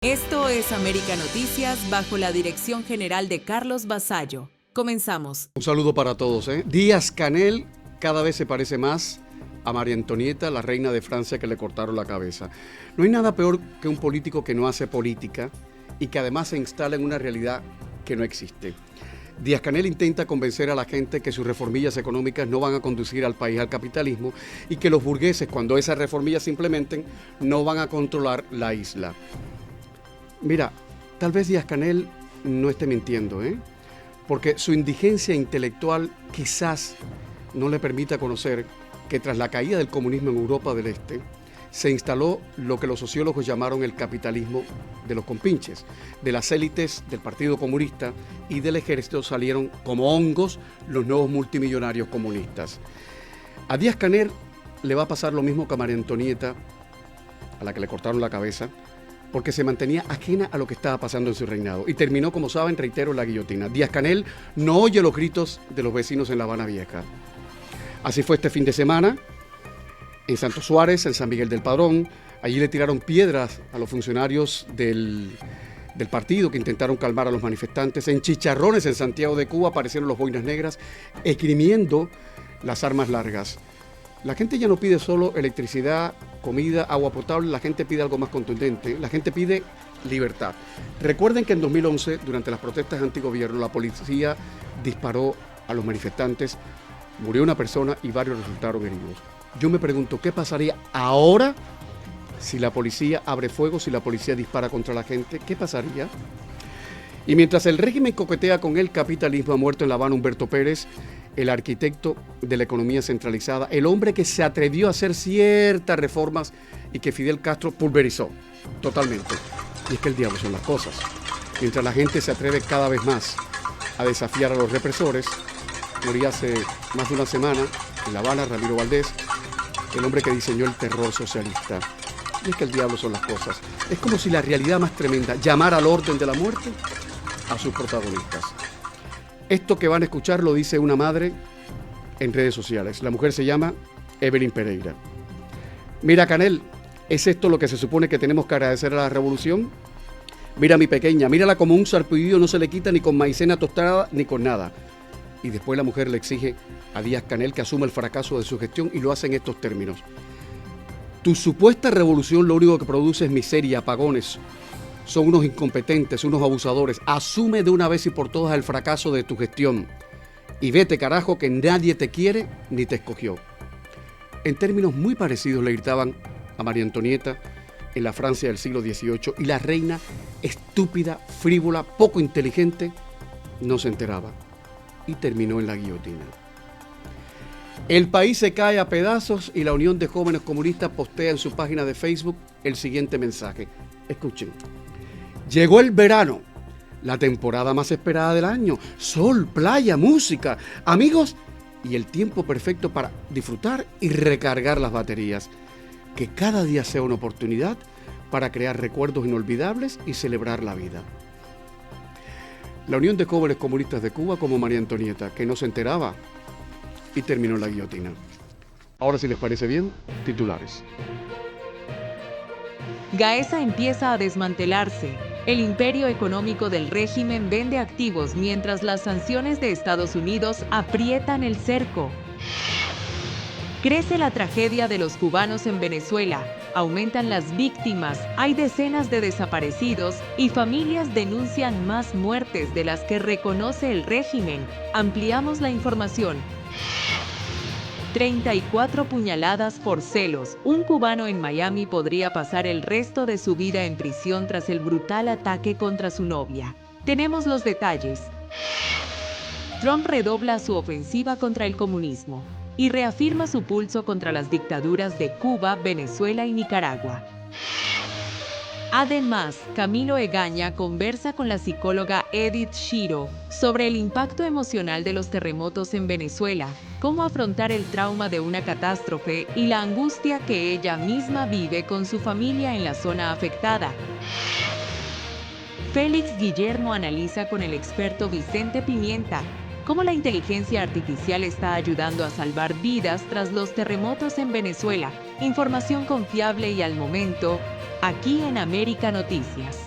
Esto es América Noticias bajo la dirección general de Carlos Basallo. Comenzamos. Un saludo para todos. Díaz-Canel cada vez se parece más a María Antonieta, la reina de Francia que le cortaron la cabeza. No hay nada peor que un político que no hace política y que además se instala en una realidad que no existe. Díaz-Canel intenta convencer a la gente que sus reformillas económicas no van a conducir al país al capitalismo y que los burgueses, cuando esas reformillas se implementen, no van a controlar la isla. Mira, tal vez Díaz-Canel no esté mintiendo, porque su indigencia intelectual quizás no le permita conocer que tras la caída del comunismo en Europa del Este, se instaló lo que los sociólogos llamaron el capitalismo de los compinches. De las élites del Partido Comunista y del ejército salieron como hongos los nuevos multimillonarios comunistas. A Díaz-Canel le va a pasar lo mismo que a María Antonieta, a la que le cortaron la cabeza, porque se mantenía ajena a lo que estaba pasando en su reinado. Y terminó, como saben, reitero, en la guillotina. Díaz-Canel no oye los gritos de los vecinos en La Habana Vieja. Así fue este fin de semana, en Santo Suárez, en San Miguel del Padrón. Allí le tiraron piedras a los funcionarios del partido que intentaron calmar a los manifestantes. En Chicharrones, en Santiago de Cuba, aparecieron los boinas negras, esgrimiendo las armas largas. La gente ya no pide solo electricidad, comida, agua potable, la gente pide algo más contundente, la gente pide libertad. Recuerden que en 2011, durante las protestas antigobierno, la policía disparó a los manifestantes, murió una persona y varios resultaron heridos. Yo me pregunto, ¿qué pasaría ahora si la policía abre fuego, si la policía dispara contra la gente? ¿Qué pasaría? Y mientras el régimen coquetea con el capitalismo, ha muerto en La Habana Humberto Pérez, el arquitecto de la economía centralizada, el hombre que se atrevió a hacer ciertas reformas y que Fidel Castro pulverizó totalmente. Y es que el diablo son las cosas. Mientras la gente se atreve cada vez más a desafiar a los represores, moría hace más de una semana en La Habana Ramiro Valdés, el hombre que diseñó el terror socialista. Y es que el diablo son las cosas. Es como si la realidad más tremenda llamara al orden de la muerte a sus protagonistas. Esto que van a escuchar lo dice una madre en redes sociales. La mujer se llama Evelyn Pereira. Mira, Canel, ¿es esto lo que se supone que tenemos que agradecer a la revolución? Mira, mi pequeña, mírala como un sarpullido, no se le quita ni con maicena tostada ni con nada. Y después la mujer le exige a Díaz-Canel que asuma el fracaso de su gestión y lo hace en estos términos. Tu supuesta revolución lo único que produce es miseria, apagones. Son unos incompetentes, unos abusadores. Asume de una vez y por todas el fracaso de tu gestión. Y vete, carajo, que nadie te quiere ni te escogió. En términos muy parecidos le gritaban a María Antonieta en la Francia del siglo XVIII, y la reina, estúpida, frívola, poco inteligente, no se enteraba y terminó en la guillotina. El país se cae a pedazos y la Unión de Jóvenes Comunistas postea en su página de Facebook el siguiente mensaje. Escuchen. Llegó el verano, la temporada más esperada del año. Sol, playa, música, amigos y el tiempo perfecto para disfrutar y recargar las baterías. Que cada día sea una oportunidad para crear recuerdos inolvidables y celebrar la vida. La Unión de Jóvenes Comunistas de Cuba como María Antonieta, que no se enteraba y terminó en la guillotina. Ahora, si les parece bien, titulares. Gaesa empieza a desmantelarse. El imperio económico del régimen vende activos mientras las sanciones de Estados Unidos aprietan el cerco. Crece la tragedia de los cubanos en Venezuela. Aumentan las víctimas, hay decenas de desaparecidos y familias denuncian más muertes de las que reconoce el régimen. Ampliamos la información. 34 puñaladas por celos. Un cubano en Miami podría pasar el resto de su vida en prisión tras el brutal ataque contra su novia. Tenemos los detalles. Trump redobla su ofensiva contra el comunismo y reafirma su pulso contra las dictaduras de Cuba, Venezuela y Nicaragua. Además, Camilo Egaña conversa con la psicóloga Edith Shiro sobre el impacto emocional de los terremotos en Venezuela, cómo afrontar el trauma de una catástrofe y la angustia que ella misma vive con su familia en la zona afectada. Félix Guillermo analiza con el experto Vicente Pimienta cómo la inteligencia artificial está ayudando a salvar vidas tras los terremotos en Venezuela. Información confiable y al momento, aquí en América Noticias.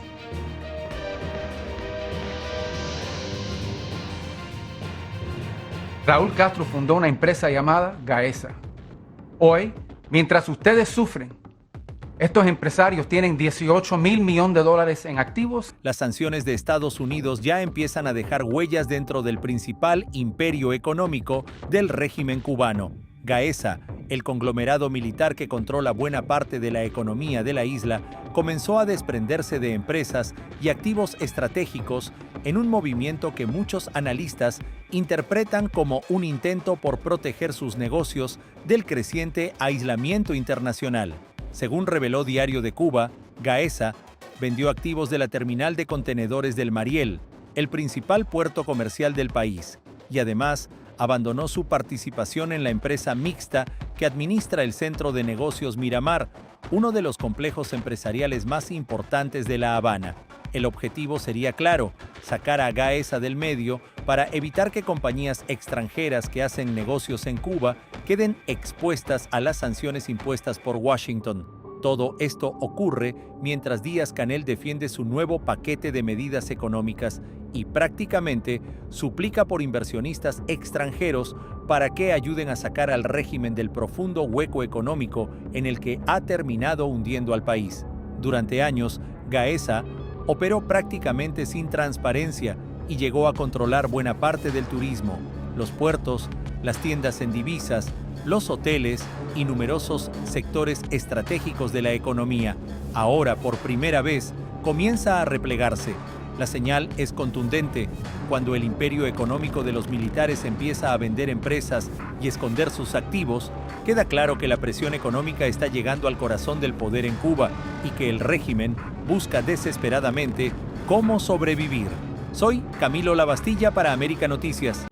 Raúl Castro fundó una empresa llamada Gaesa. Hoy, mientras ustedes sufren, estos empresarios tienen $18 mil millones en activos. Las sanciones de Estados Unidos ya empiezan a dejar huellas dentro del principal imperio económico del régimen cubano. Gaesa, el conglomerado militar que controla buena parte de la economía de la isla, comenzó a desprenderse de empresas y activos estratégicos en un movimiento que muchos analistas interpretan como un intento por proteger sus negocios del creciente aislamiento internacional. Según reveló Diario de Cuba, Gaesa vendió activos de la terminal de contenedores del Mariel, el principal puerto comercial del país, y además abandonó su participación en la empresa mixta que administra el Centro de Negocios Miramar, uno de los complejos empresariales más importantes de La Habana. El objetivo sería claro: sacar a Gaesa del medio para evitar que compañías extranjeras que hacen negocios en Cuba queden expuestas a las sanciones impuestas por Washington. Todo esto ocurre mientras Díaz-Canel defiende su nuevo paquete de medidas económicas y prácticamente suplica por inversionistas extranjeros para que ayuden a sacar al régimen del profundo hueco económico en el que ha terminado hundiendo al país. Durante años, Gaesa operó prácticamente sin transparencia y llegó a controlar buena parte del turismo, los puertos, las tiendas en divisas, los hoteles y numerosos sectores estratégicos de la economía. Ahora, por primera vez, comienza a replegarse. La señal es contundente. Cuando el imperio económico de los militares empieza a vender empresas y esconder sus activos, queda claro que la presión económica está llegando al corazón del poder en Cuba y que el régimen busca desesperadamente cómo sobrevivir. Soy Camilo Lavastilla para América Noticias.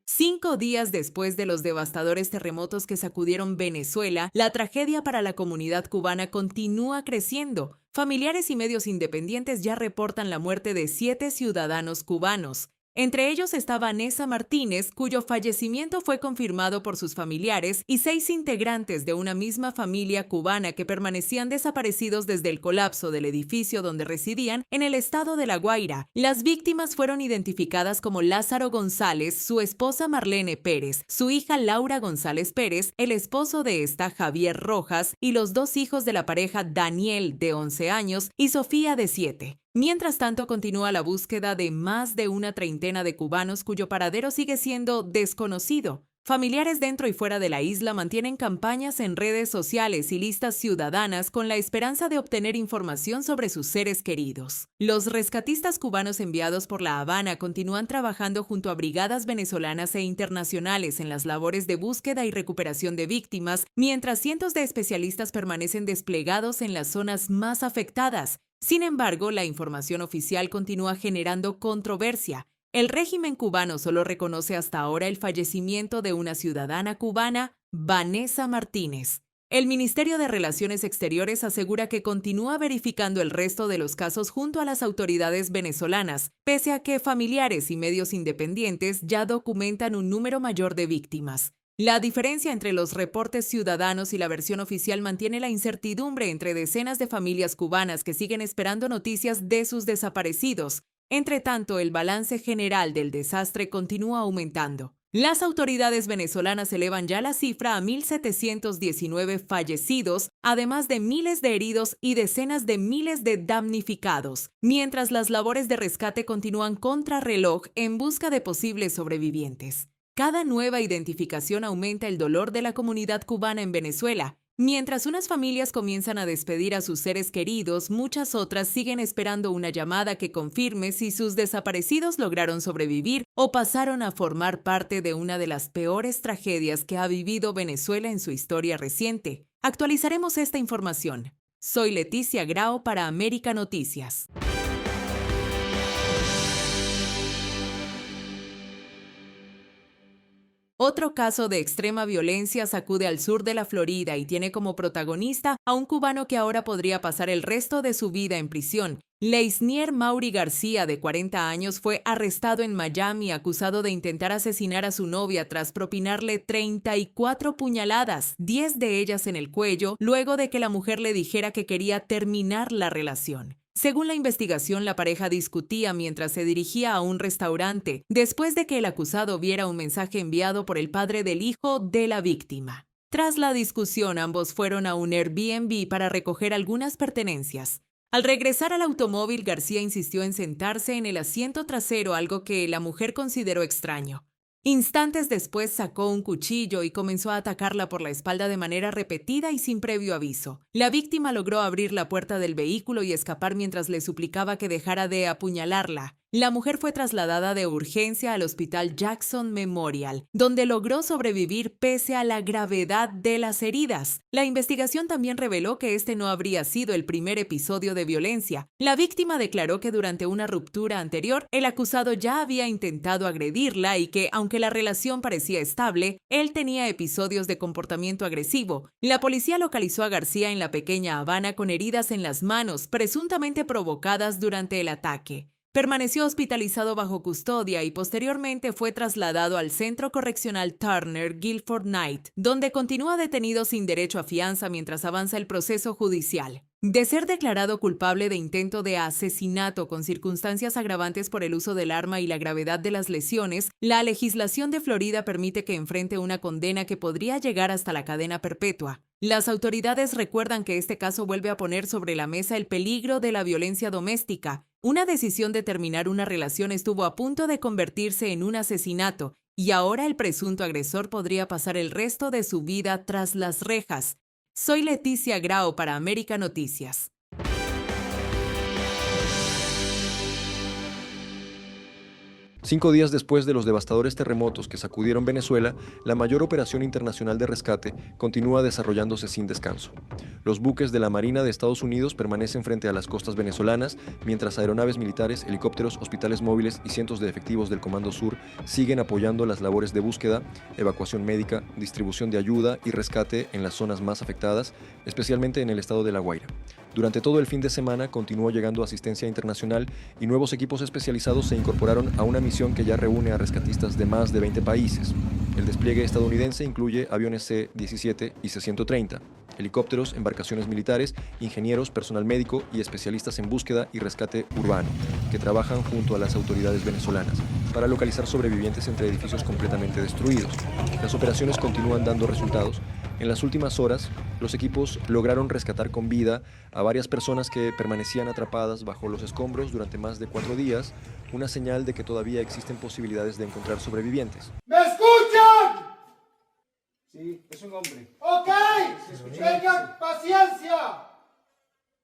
Cinco días después de los devastadores terremotos que sacudieron Venezuela, la tragedia para la comunidad cubana continúa creciendo. Familiares y medios independientes ya reportan la muerte de 7 ciudadanos cubanos. Entre ellos está Vanessa Martínez, cuyo fallecimiento fue confirmado por sus familiares, y 6 integrantes de una misma familia cubana que permanecían desaparecidos desde el colapso del edificio donde residían en el estado de La Guaira. Las víctimas fueron identificadas como Lázaro González, su esposa Marlene Pérez, su hija Laura González Pérez, el esposo de esta Javier Rojas y los 2 hijos de la pareja Daniel, de 11 años, y Sofía, de 7. Mientras tanto, continúa la búsqueda de más de una treintena de cubanos cuyo paradero sigue siendo desconocido. Familiares dentro y fuera de la isla mantienen campañas en redes sociales y listas ciudadanas con la esperanza de obtener información sobre sus seres queridos. Los rescatistas cubanos enviados por La Habana continúan trabajando junto a brigadas venezolanas e internacionales en las labores de búsqueda y recuperación de víctimas, mientras cientos de especialistas permanecen desplegados en las zonas más afectadas. Sin embargo, la información oficial continúa generando controversia. El régimen cubano solo reconoce hasta ahora el fallecimiento de una ciudadana cubana, Vanessa Martínez. El Ministerio de Relaciones Exteriores asegura que continúa verificando el resto de los casos junto a las autoridades venezolanas, pese a que familiares y medios independientes ya documentan un número mayor de víctimas. La diferencia entre los reportes ciudadanos y la versión oficial mantiene la incertidumbre entre decenas de familias cubanas que siguen esperando noticias de sus desaparecidos. Entre tanto, el balance general del desastre continúa aumentando. Las autoridades venezolanas elevan ya la cifra a 1.719 fallecidos, además de miles de heridos y decenas de miles de damnificados, mientras las labores de rescate continúan contrarreloj en busca de posibles sobrevivientes. Cada nueva identificación aumenta el dolor de la comunidad cubana en Venezuela. Mientras unas familias comienzan a despedir a sus seres queridos, muchas otras siguen esperando una llamada que confirme si sus desaparecidos lograron sobrevivir o pasaron a formar parte de una de las peores tragedias que ha vivido Venezuela en su historia reciente. Actualizaremos esta información. Soy Leticia Grau para América Noticias. Otro caso de extrema violencia sacude al sur de la Florida y tiene como protagonista a un cubano que ahora podría pasar el resto de su vida en prisión. Leisnier Mauri García, de 40 años, fue arrestado en Miami acusado de intentar asesinar a su novia tras propinarle 34 puñaladas, 10 de ellas en el cuello, luego de que la mujer le dijera que quería terminar la relación. Según la investigación, la pareja discutía mientras se dirigía a un restaurante, después de que el acusado viera un mensaje enviado por el padre del hijo de la víctima. Tras la discusión, ambos fueron a un Airbnb para recoger algunas pertenencias. Al regresar al automóvil, García insistió en sentarse en el asiento trasero, algo que la mujer consideró extraño. Instantes después sacó un cuchillo y comenzó a atacarla por la espalda de manera repetida y sin previo aviso. La víctima logró abrir la puerta del vehículo y escapar mientras le suplicaba que dejara de apuñalarla. La mujer fue trasladada de urgencia al hospital Jackson Memorial, donde logró sobrevivir pese a la gravedad de las heridas. La investigación también reveló que este no habría sido el primer episodio de violencia. La víctima declaró que durante una ruptura anterior, el acusado ya había intentado agredirla y que, aunque la relación parecía estable, él tenía episodios de comportamiento agresivo. La policía localizó a García en la pequeña Habana con heridas en las manos, presuntamente provocadas durante el ataque. Permaneció hospitalizado bajo custodia y posteriormente fue trasladado al Centro Correccional Turner Guilford Night, donde continúa detenido sin derecho a fianza mientras avanza el proceso judicial. De ser declarado culpable de intento de asesinato con circunstancias agravantes por el uso del arma y la gravedad de las lesiones, la legislación de Florida permite que enfrente una condena que podría llegar hasta la cadena perpetua. Las autoridades recuerdan que este caso vuelve a poner sobre la mesa el peligro de la violencia doméstica. Una decisión de terminar una relación estuvo a punto de convertirse en un asesinato, y ahora el presunto agresor podría pasar el resto de su vida tras las rejas. Soy Leticia Grau para América Noticias. Cinco días después de los devastadores terremotos que sacudieron Venezuela, la mayor operación internacional de rescate continúa desarrollándose sin descanso. Los buques de la Marina de Estados Unidos permanecen frente a las costas venezolanas, mientras aeronaves militares, helicópteros, hospitales móviles y cientos de efectivos del Comando Sur siguen apoyando las labores de búsqueda, evacuación médica, distribución de ayuda y rescate en las zonas más afectadas, especialmente en el estado de La Guaira. Durante todo el fin de semana continuó llegando asistencia internacional y nuevos equipos especializados se incorporaron a una misión que ya reúne a rescatistas de más de 20 países. El despliegue estadounidense incluye aviones C-17 y C-130, helicópteros, embarcaciones militares, ingenieros, personal médico y especialistas en búsqueda y rescate urbano, que trabajan junto a las autoridades venezolanas para localizar sobrevivientes entre edificios completamente destruidos. Las operaciones continúan dando resultados. En las últimas horas, los equipos lograron rescatar con vida a varias personas que permanecían atrapadas bajo los escombros durante más de 4 días, una señal de que todavía existen posibilidades de encontrar sobrevivientes. ¿Me escuchan? Sí, es un hombre. Ok, tengan paciencia.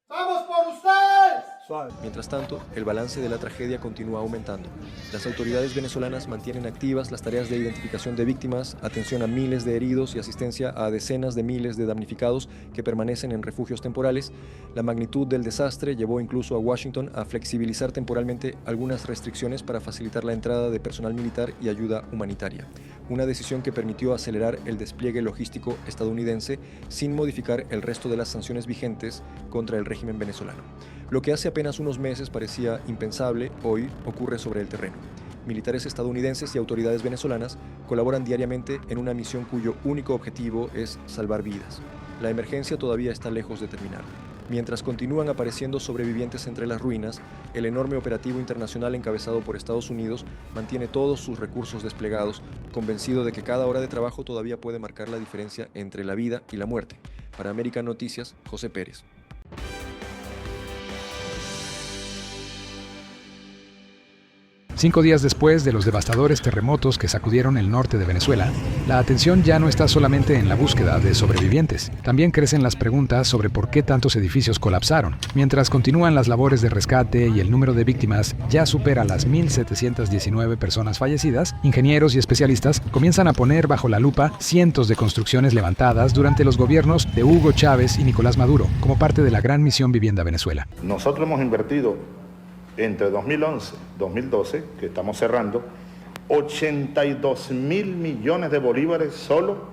¡Vamos por ustedes! Mientras tanto, el balance de la tragedia continúa aumentando. Las autoridades venezolanas mantienen activas las tareas de identificación de víctimas, atención a miles de heridos y asistencia a decenas de miles de damnificados que permanecen en refugios temporales. La magnitud del desastre llevó incluso a Washington a flexibilizar temporalmente algunas restricciones para facilitar la entrada de personal militar y ayuda humanitaria. Una decisión que permitió acelerar el despliegue logístico estadounidense sin modificar el resto de las sanciones vigentes contra el régimen venezolano. Lo que hace apenas unos meses parecía impensable, hoy ocurre sobre el terreno. Militares estadounidenses y autoridades venezolanas colaboran diariamente en una misión cuyo único objetivo es salvar vidas. La emergencia todavía está lejos de terminar. Mientras continúan apareciendo sobrevivientes entre las ruinas, el enorme operativo internacional encabezado por Estados Unidos mantiene todos sus recursos desplegados, convencido de que cada hora de trabajo todavía puede marcar la diferencia entre la vida y la muerte. Para América Noticias, José Pérez. 5 días después de los devastadores terremotos que sacudieron el norte de Venezuela, la atención ya no está solamente en la búsqueda de sobrevivientes. También crecen las preguntas sobre por qué tantos edificios colapsaron. Mientras continúan las labores de rescate y el número de víctimas ya supera las 1.719 personas fallecidas, ingenieros y especialistas comienzan a poner bajo la lupa cientos de construcciones levantadas durante los gobiernos de Hugo Chávez y Nicolás Maduro, como parte de la Gran Misión Vivienda Venezuela. Nosotros hemos invertido entre 2011 y 2012, que estamos cerrando, 82.000 millones de bolívares solo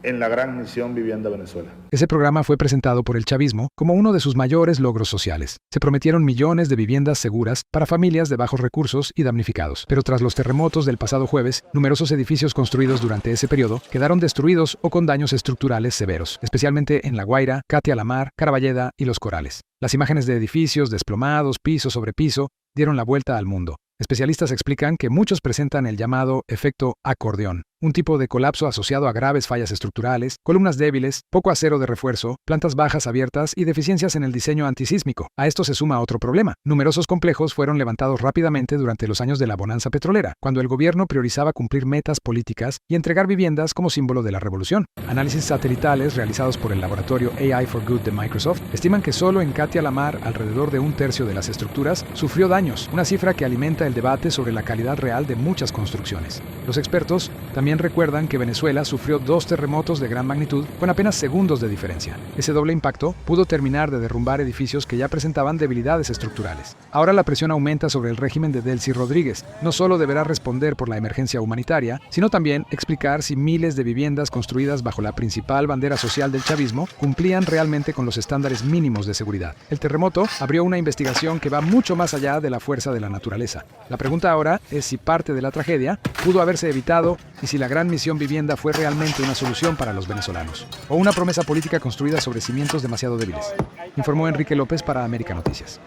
en la Gran Misión Vivienda Venezuela. Ese programa fue presentado por el chavismo como uno de sus mayores logros sociales. Se prometieron millones de viviendas seguras para familias de bajos recursos y damnificados. Pero tras los terremotos del pasado jueves, numerosos edificios construidos durante ese periodo quedaron destruidos o con daños estructurales severos, especialmente en La Guaira, Catia la Mar, Caraballeda y Los Corales. Las imágenes de edificios desplomados, piso sobre piso, dieron la vuelta al mundo. Especialistas explican que muchos presentan el llamado efecto acordeón, un tipo de colapso asociado a graves fallas estructurales, columnas débiles, poco acero de refuerzo, plantas bajas abiertas y deficiencias en el diseño antisísmico. A esto se suma otro problema. Numerosos complejos fueron levantados rápidamente durante los años de la bonanza petrolera, cuando el gobierno priorizaba cumplir metas políticas y entregar viviendas como símbolo de la revolución. Análisis satelitales realizados por el laboratorio AI for Good de Microsoft estiman que solo en Catia la Mar alrededor de un tercio de las estructuras sufrió daños, una cifra que alimenta el debate sobre la calidad real de muchas construcciones. Los expertos también recuerdan que Venezuela sufrió 2 terremotos de gran magnitud con apenas segundos de diferencia. Ese doble impacto pudo terminar de derrumbar edificios que ya presentaban debilidades estructurales. Ahora la presión aumenta sobre el régimen de Delcy Rodríguez. No solo deberá responder por la emergencia humanitaria, sino también explicar si miles de viviendas construidas bajo la principal bandera social del chavismo cumplían realmente con los estándares mínimos de seguridad. El terremoto abrió una investigación que va mucho más allá de la fuerza de la naturaleza. La pregunta ahora es si parte de la tragedia pudo haberse evitado y si la Gran Misión Vivienda fue realmente una solución para los venezolanos, o una promesa política construida sobre cimientos demasiado débiles. Informó Enrique López para América Noticias.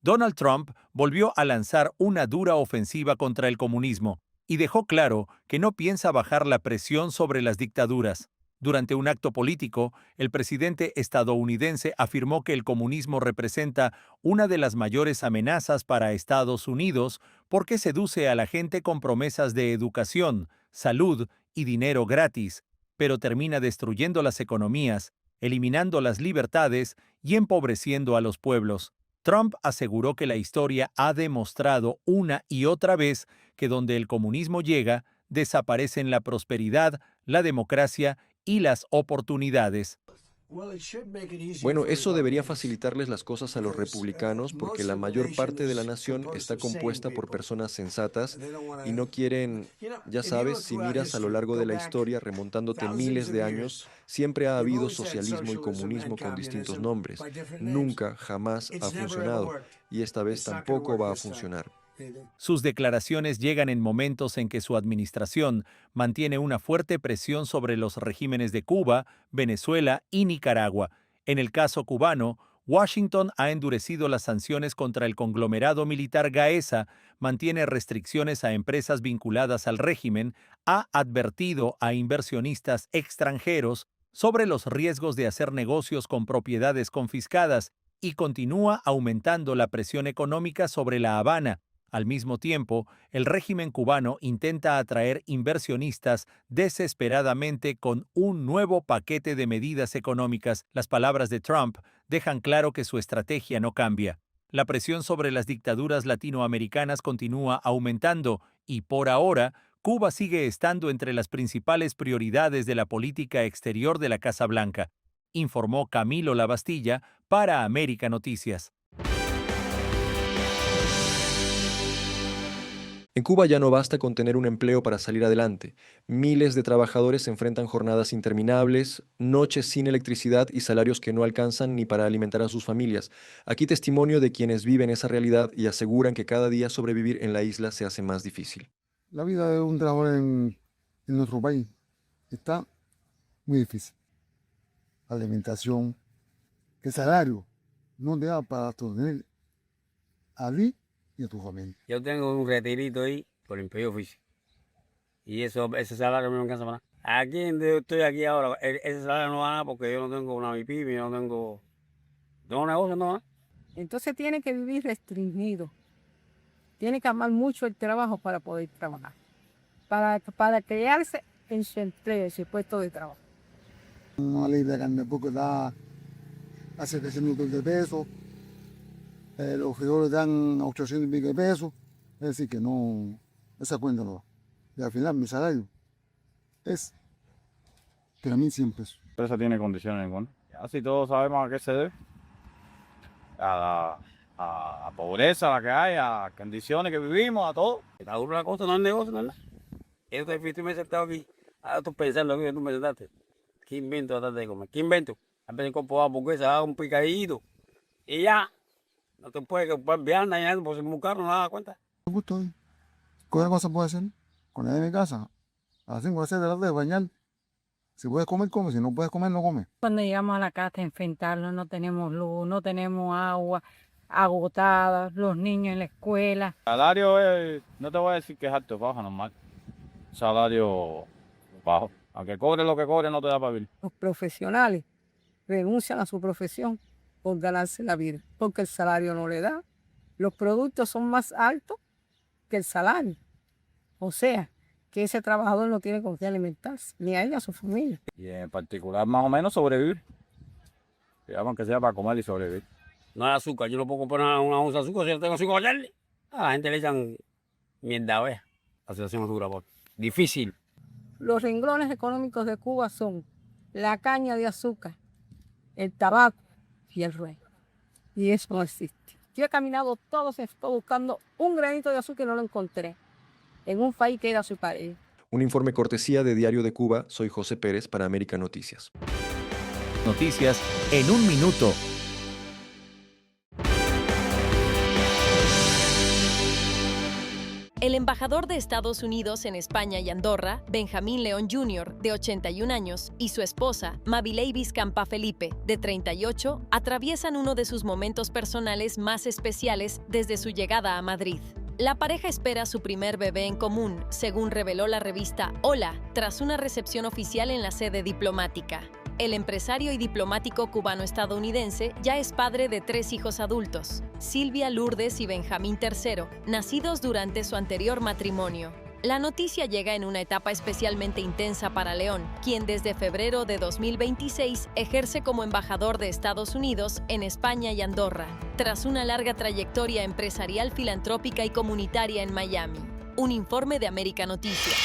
Donald Trump volvió a lanzar una dura ofensiva contra el comunismo y dejó claro que no piensa bajar la presión sobre las dictaduras. Durante un acto político, el presidente estadounidense afirmó que el comunismo representa una de las mayores amenazas para Estados Unidos porque seduce a la gente con promesas de educación, salud y dinero gratis, pero termina destruyendo las economías, eliminando las libertades y empobreciendo a los pueblos. Trump aseguró que la historia ha demostrado una y otra vez que donde el comunismo llega, desaparecen la prosperidad, la democracia y las oportunidades. Bueno, eso debería facilitarles las cosas a los republicanos porque la mayor parte de la nación está compuesta por personas sensatas y no quieren, ya sabes, si miras a lo largo de la historia, remontándote miles de años, siempre ha habido socialismo y comunismo con distintos nombres. Nunca, jamás ha funcionado y esta vez tampoco va a funcionar. Sus declaraciones llegan en momentos en que su administración mantiene una fuerte presión sobre los regímenes de Cuba, Venezuela y Nicaragua. En el caso cubano, Washington ha endurecido las sanciones contra el conglomerado militar Gaesa, mantiene restricciones a empresas vinculadas al régimen, ha advertido a inversionistas extranjeros sobre los riesgos de hacer negocios con propiedades confiscadas y continúa aumentando la presión económica sobre La Habana. Al mismo tiempo, el régimen cubano intenta atraer inversionistas desesperadamente con un nuevo paquete de medidas económicas. Las palabras de Trump dejan claro que su estrategia no cambia. La presión sobre las dictaduras latinoamericanas continúa aumentando y, por ahora, Cuba sigue estando entre las principales prioridades de la política exterior de la Casa Blanca, informó Camilo Lavastilla para América Noticias. En Cuba ya no basta con tener un empleo para salir adelante. Miles de trabajadores enfrentan jornadas interminables, noches sin electricidad y salarios que no alcanzan ni para alimentar a sus familias. Aquí testimonio de quienes viven esa realidad y aseguran que cada día sobrevivir en la isla se hace más difícil. La vida de un trabajador en nuestro país está muy difícil. La alimentación, el salario no te da para sostener a ti y a tu familia. Yo tengo un retirito ahí por empleo oficio. Y ese salario no me alcanza para nada. Aquí donde yo estoy aquí ahora, ese salario no va a nada porque yo no tengo una MIPYME, no tengo negocio, no va. Entonces tiene que vivir restringido. Tiene que amar mucho el trabajo para poder trabajar. Para crearse en su empleo, en su puesto de trabajo. Una libra de carne poco da a 700 de pesos. Los frijoles dan a 800 y pico de pesos, es decir que no, esa cuenta no va. Y al final mi salario es 3.100 pesos. La empresa tiene condiciones en contra. Así todos sabemos a qué se debe. A a pobreza la que hay, a condiciones que vivimos, a todo. Está duro la cosa, no es negocio, no es nada. Esto es difícil, me he sentado aquí. Ahora tú pensando aquí, tú me sentaste. ¿Qué invento a tratar de comer? ¿Qué invento? A veces compro hamburguesa, hago un picadito y ya. No te puedes viajar, nada, porque es muy caro, no das cuenta. Me gusta hoy. ¿Qué cosa puede hacer? Con él en mi casa, a las 5 o 6 de la tarde, bañar. Si puedes comer, come. Si no puedes comer, no come. Cuando llegamos a la casa a enfrentarnos, no tenemos luz, no tenemos agua, agotadas, los niños en la escuela. El salario es, no te voy a decir que es alto, es bajo, normal. Salario bajo. Aunque cobre lo que cobre, no te da para vivir. Los profesionales renuncian a su profesión por ganarse la vida, porque el salario no le da. Los productos son más altos que el salario. O sea, que ese trabajador no tiene con qué alimentarse, ni a él ni a su familia. Y en particular, más o menos, sobrevivir. Digamos que sea para comer y sobrevivir. No hay azúcar, yo no puedo comprar una onza de azúcar, si yo tengo azúcar para echarle. A la gente le echan mierda, ¿ves? La situación es dura, difícil. Los renglones económicos de Cuba son la caña de azúcar, el tabaco y el ruedo. Y eso no existe. Yo he caminado todo esto buscando un granito de azúcar y no lo encontré. En un país que era su país. Un informe cortesía de Diario de Cuba. Soy José Pérez para América Noticias. Noticias en un minuto. El embajador de Estados Unidos en España y Andorra, Benjamín León Jr., de 81 años, y su esposa, Mavileivis Campa Felipe, de 38, atraviesan uno de sus momentos personales más especiales desde su llegada a Madrid. La pareja espera su primer bebé en común, según reveló la revista Hola, tras una recepción oficial en la sede diplomática. El empresario y diplomático cubano-estadounidense ya es padre de 3 hijos adultos, Silvia, Lourdes y Benjamín III, nacidos durante su anterior matrimonio. La noticia llega en una etapa especialmente intensa para León, quien desde febrero de 2026 ejerce como embajador de Estados Unidos en España y Andorra, tras una larga trayectoria empresarial, filantrópica y comunitaria en Miami. Un informe de América Noticias.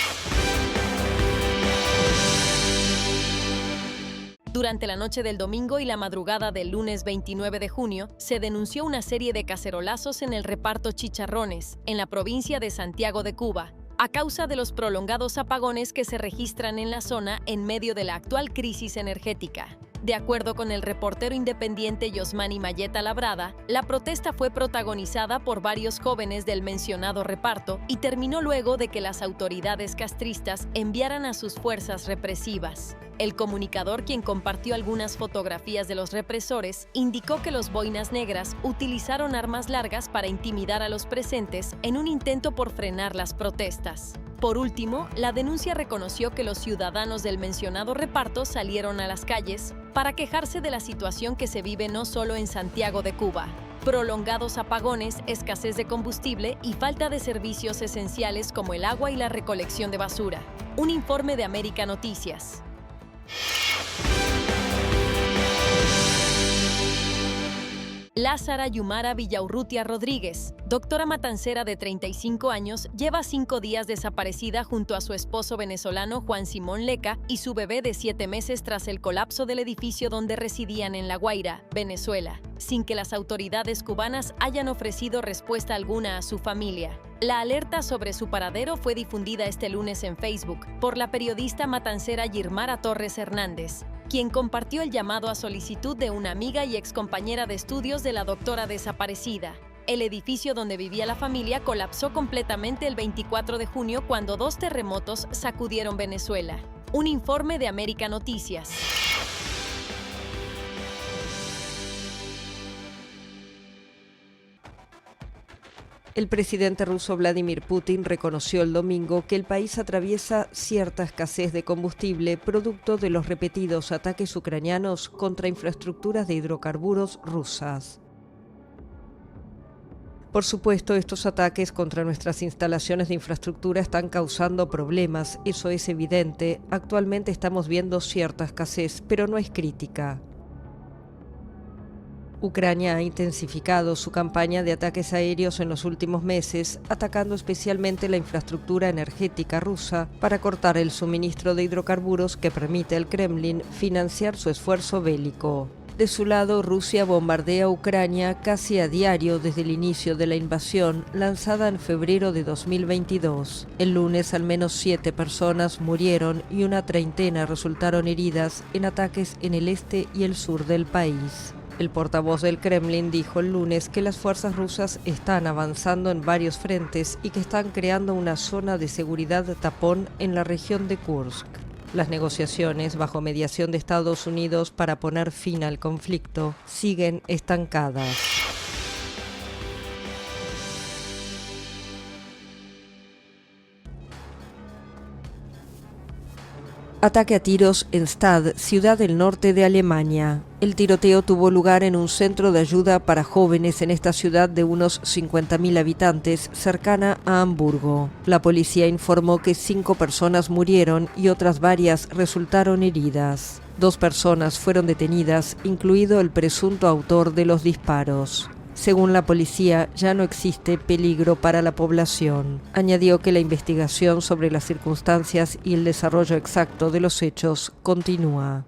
Durante la noche del domingo y la madrugada del lunes 29 de junio, se denunció una serie de cacerolazos en el reparto Chicharrones, en la provincia de Santiago de Cuba, a causa de los prolongados apagones que se registran en la zona en medio de la actual crisis energética. De acuerdo con el reportero independiente Yosmani Mayeta Labrada, la protesta fue protagonizada por varios jóvenes del mencionado reparto y terminó luego de que las autoridades castristas enviaran a sus fuerzas represivas. El comunicador, quien compartió algunas fotografías de los represores, indicó que los boinas negras utilizaron armas largas para intimidar a los presentes en un intento por frenar las protestas. Por último, la denuncia reconoció que los ciudadanos del mencionado reparto salieron a las calles para quejarse de la situación que se vive no solo en Santiago de Cuba: prolongados apagones, escasez de combustible y falta de servicios esenciales como el agua y la recolección de basura. Un informe de América Noticias. Lázara Yumara Villaurrutia Rodríguez, doctora matancera de 35 años, lleva 5 días desaparecida junto a su esposo venezolano Juan Simón Leca y su bebé de 7 meses tras el colapso del edificio donde residían en La Guaira, Venezuela, sin que las autoridades cubanas hayan ofrecido respuesta alguna a su familia. La alerta sobre su paradero fue difundida este lunes en Facebook por la periodista matancera Yirmara Torres Hernández, quien compartió el llamado a solicitud de una amiga y excompañera de estudios de la doctora desaparecida. El edificio donde vivía la familia colapsó completamente el 24 de junio cuando 2 terremotos sacudieron Venezuela. Un informe de América Noticias. El presidente ruso Vladimir Putin reconoció el domingo que el país atraviesa cierta escasez de combustible producto de los repetidos ataques ucranianos contra infraestructuras de hidrocarburos rusas. Por supuesto, estos ataques contra nuestras instalaciones de infraestructura están causando problemas, eso es evidente. Actualmente estamos viendo cierta escasez, pero no es crítica. Ucrania ha intensificado su campaña de ataques aéreos en los últimos meses, atacando especialmente la infraestructura energética rusa para cortar el suministro de hidrocarburos que permite al Kremlin financiar su esfuerzo bélico. De su lado, Rusia bombardea Ucrania casi a diario desde el inicio de la invasión, lanzada en febrero de 2022. El lunes, al menos 7 personas murieron y una treintena resultaron heridas en ataques en el este y el sur del país. El portavoz del Kremlin dijo el lunes que las fuerzas rusas están avanzando en varios frentes y que están creando una zona de seguridad tapón en la región de Kursk. Las negociaciones, bajo mediación de Estados Unidos para poner fin al conflicto, siguen estancadas. Ataque a tiros en Stade, ciudad del norte de Alemania. El tiroteo tuvo lugar en un centro de ayuda para jóvenes en esta ciudad de unos 50.000 habitantes, cercana a Hamburgo. La policía informó que 5 personas murieron y otras varias resultaron heridas. 2 personas fueron detenidas, incluido el presunto autor de los disparos. Según la policía, ya no existe peligro para la población. Añadió que la investigación sobre las circunstancias y el desarrollo exacto de los hechos continúa.